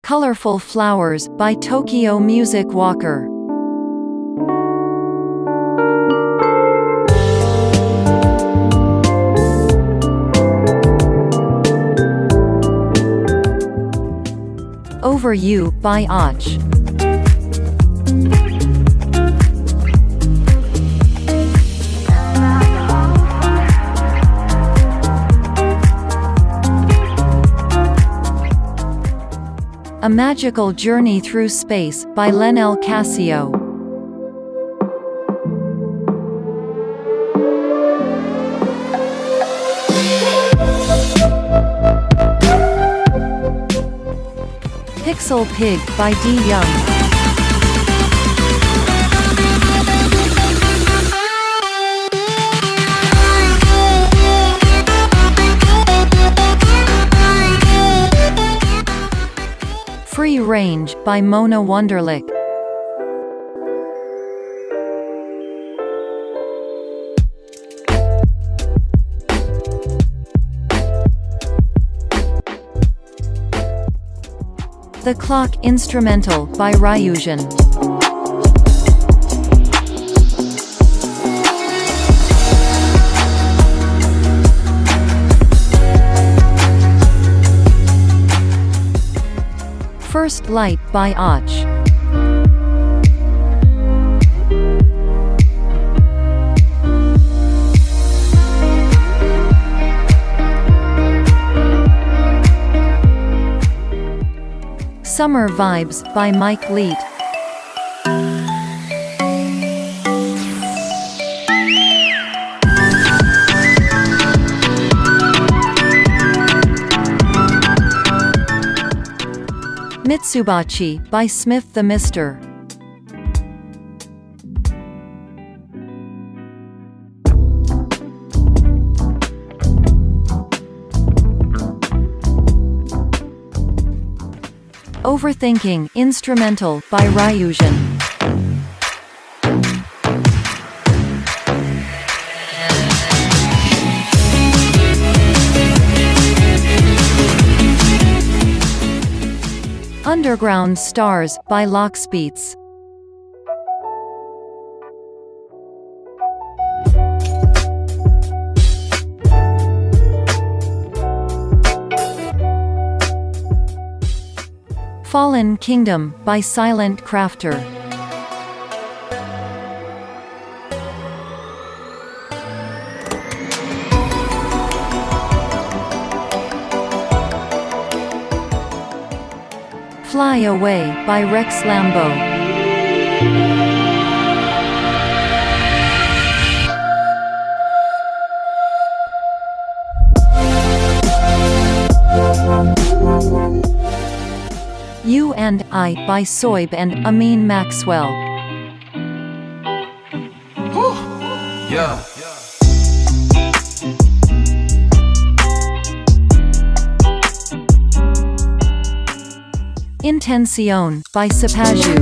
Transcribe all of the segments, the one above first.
Colorful Flowers by Tokyo Music Walker. Over You by Och. A Magical Journey Through Space by Lenel Casio. Pixel Pig by D. Young. Free Range by Mona Wunderlich. The Clock Instrumental by Ryujin. First Light by Och. Summer Vibes by Mike Leet. Mitsubachi by Smith the Mister. Overthinking Instrumental by Ryujin. Underground Stars by Lockspeets. Fallen Kingdom by Silent Crafter. Fly Away by Rex Lambo. You and I by Soib and Amin Maxwell. Yeah. Intención by Sapaju.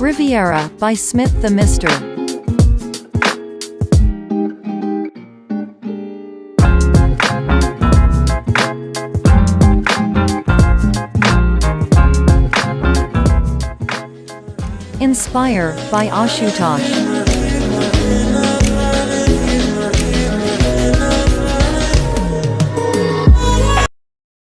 Riviera by Smith the Mister. Inspire by Ashutosh.